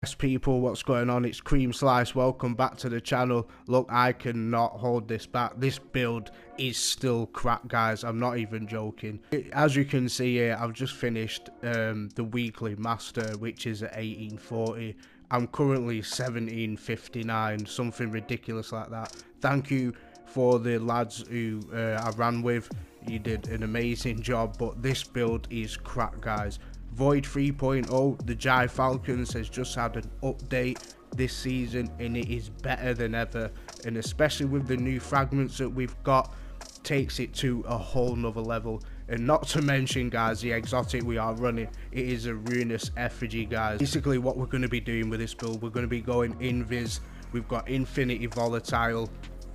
Yes, people, what's going on? It's creamslice. Welcome back to the channel. Look, I cannot hold this back. This build is still crap, guys. I'm not even joking. As you can see here, I've just finished the weekly master, which is at 1840. I'm currently 1759, something ridiculous like that. Thank you for the lads who I ran with. You did an amazing job, but this build is crap, guys. Void 3.0, the gyrfalcons has just had an update this season and it is better than ever, and especially with the new fragments that we've got, takes it to a whole nother level. And not to mention, guys, the exotic we are running, it is a ruinous effigy, guys. Basically what we're going to be doing with this build, we're going to be going invis. We've got infinity volatile,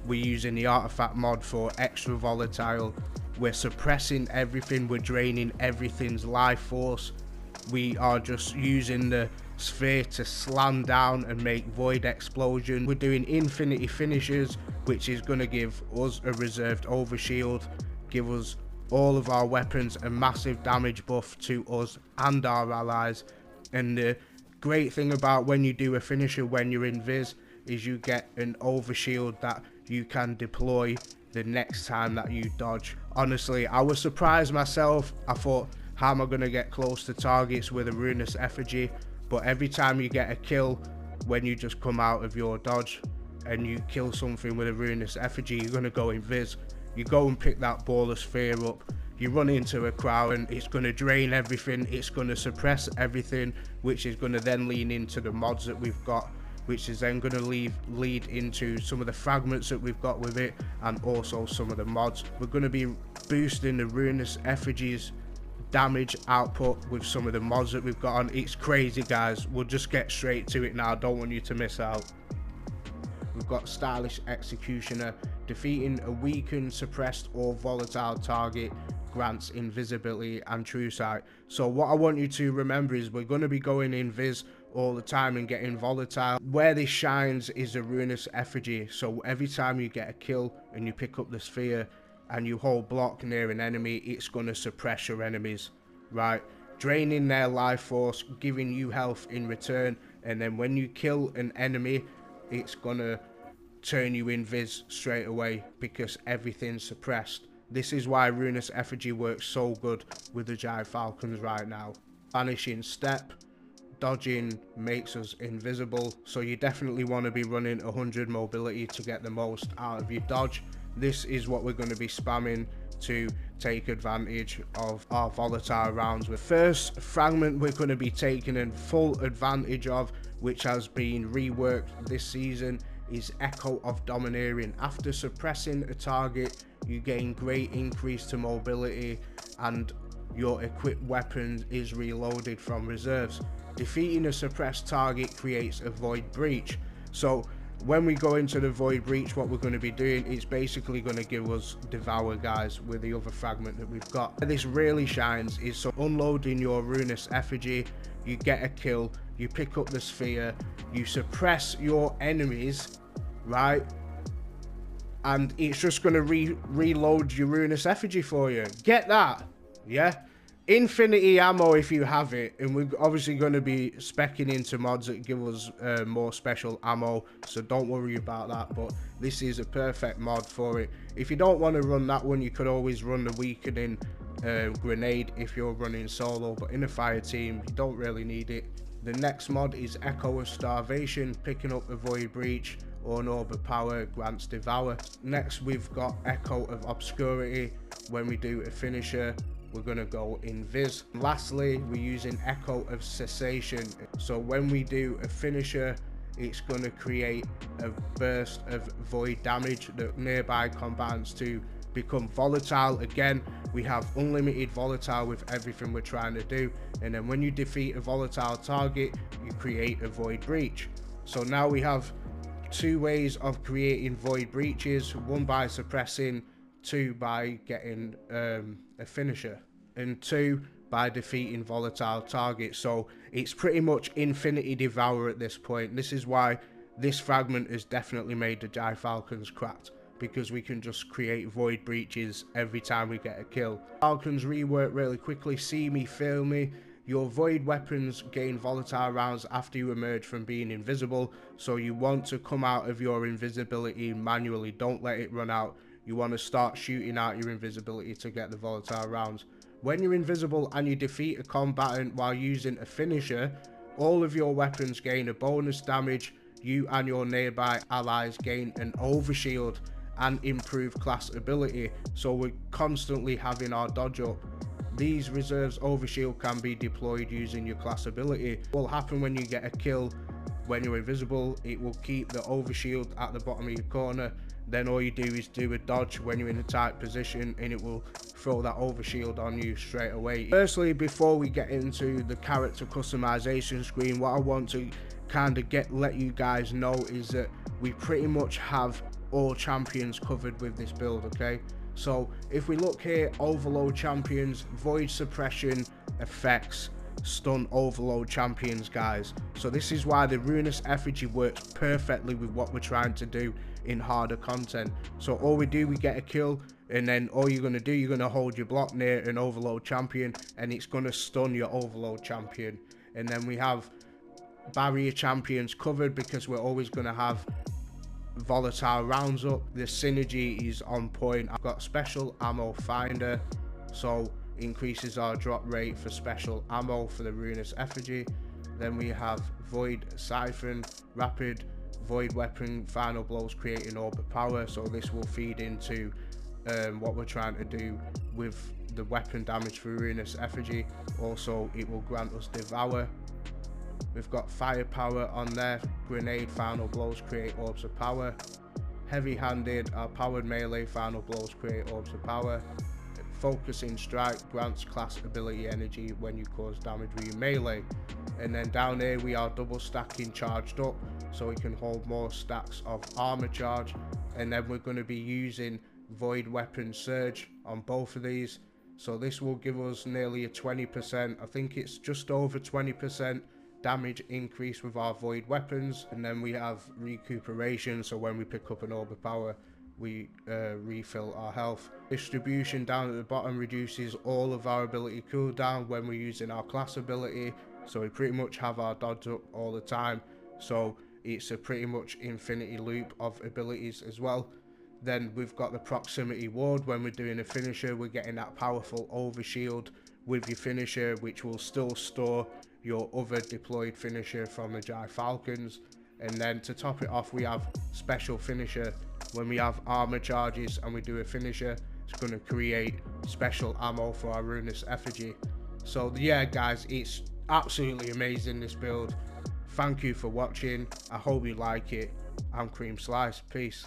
we're using the artifact mod for extra volatile, we're suppressing everything, we're draining everything's life force. We are just using the sphere to slam down and make void explosion. We're doing infinity finishes, which is going to give us a reserved overshield, give us all of our weapons a massive damage buff to us and our allies. And the great thing about when you do a finisher when you're in Viz is you get an overshield that you can deploy the next time that you dodge. Honestly, I was surprised myself. I thought, how am I going to get close to targets with a ruinous effigy? But every time you get a kill, when you just come out of your dodge and you kill something with a ruinous effigy, you're going to go in Viz. You go and pick that ball of sphere up, you run into a crowd and it's going to drain everything, it's going to suppress everything, which is going to then lean into the mods that we've got, which is then going to lead into some of the fragments that we've got with it, and also some of the mods. We're going to be boosting the ruinous effigies damage output with some of the mods that we've got on. It's crazy, guys. We'll just get straight to it now. I don't want you to miss out. We've got stylish executioner. Defeating a weakened, suppressed or volatile target grants invisibility and true sight. So what I want you to remember is we're going to be going in Viz all the time and getting volatile. Where this shines is a ruinous effigy. So every time you get a kill and you pick up the sphere and you hold block near an enemy, it's going to suppress your enemies, right? Draining their life force, giving you health in return, and then when you kill an enemy, it's going to turn you in Viz straight away because everything's suppressed. This is why ruinous effigy works so good with the gyrfalcons right now. Vanishing step, dodging makes us invisible, so you definitely want to be running 100 mobility to get the most out of your dodge. This is what we're going to be spamming to take advantage of our volatile rounds. The first fragment we're going to be taking in full advantage of, which has been reworked this season, is Echo of Domineering. After suppressing a target, you gain great increase to mobility and your equipped weapon is reloaded from reserves. Defeating a suppressed target creates a void breach. So when we go into the void breach, what we're going to be doing is basically going to give us devour, guys, with the other fragment that we've got. Where this really shines is so unloading your ruinous effigy, you get a kill, you pick up the sphere, you suppress your enemies, right, and it's just going to reload your ruinous effigy for you. Get that? Yeah, infinity ammo if you have it, and we're obviously going to be specking into mods that give us more special ammo, so don't worry about that. But this is a perfect mod for it. If you don't want to run that one, you could always run the weakening grenade if you're running solo, but in a fire team you don't really need it. The next mod is Echo of Starvation. Picking up a void breach or an orb of power grants devour. Next we've got Echo of Obscurity. When we do a finisher, we're going to go in Viz. Lastly, we're using Echo of Cessation. So when we do a finisher, it's going to create a burst of void damage that nearby combatants to become volatile. Again, we have unlimited volatile with everything we're trying to do, and then when you defeat a volatile target, you create a void breach. So now we have two ways of creating void breaches: one by suppressing, two by getting a finisher, and two by defeating volatile targets. So it's pretty much infinity devour at this point. This is why this fragment has definitely made the gyrfalcons cracked, because we can just create void breaches every time we get a kill. Falcons rework really quickly. See me, feel me. Your void weapons gain volatile rounds after you emerge from being invisible, so you want to come out of your invisibility manually. Don't let it run out. You want to start shooting out your invisibility to get the volatile rounds. When you're invisible and you defeat a combatant while using a finisher, all of your weapons gain a bonus damage. You and your nearby allies gain an overshield and improved class ability, so we're constantly having our dodge up. These reserves overshield can be deployed using your class ability. What will happen when you get a kill when you're invisible, it will keep the overshield at the bottom of your corner. Then all you do is do a dodge when you're in a tight position and it will throw that overshield on you straight away. Firstly, before we get into the character customization screen, what I want to kind of let you guys know is that we pretty much have all champions covered with this build, okay? So if we look here, overload champions, void suppression effects, stun overload champions, guys. So this is why the ruinous effigy works perfectly with what we're trying to do in harder content. So all we do, we get a kill, and then all you're going to do, you're going to hold your block near an overload champion and it's going to stun your overload champion. And then we have barrier champions covered because we're always going to have volatile rounds up. The synergy is on point. I've got special ammo finder, so increases our drop rate for special ammo for the ruinous effigy. Then we have void siphon, rapid void weapon, final blows creating orb of power, so this will feed into what we're trying to do with the weapon damage for ruinous effigy. Also, it will grant us devour. We've got firepower on there, grenade final blows create orbs of power, heavy-handed, our powered melee final blows create orbs of power, focusing strike grants class ability energy when you cause damage with your melee. And then down here we are double stacking charged up, so we can hold more stacks of armor charge. And then we're going to be using void weapon surge on both of these, so this will give us nearly a 20%, I think it's just over 20% damage increase with our void weapons. And then we have recuperation, so when we pick up an orb of power we refill our health. Distribution down at the bottom reduces all of our ability cooldown when we're using our class ability, so we pretty much have our dodge up all the time, so it's a pretty much infinity loop of abilities as well. Then we've got the proximity ward. When we're doing a finisher, we're getting that powerful overshield with your finisher, which will still store your other deployed finisher from the gyrfalcons. And then to top it off, we have special finisher. When we have armor charges and we do a finisher, it's going to create special ammo for our ruinous effigy. So yeah guys, it's absolutely amazing, this build. Thank you for watching. I hope you like it. I'm Cream Slice. Peace.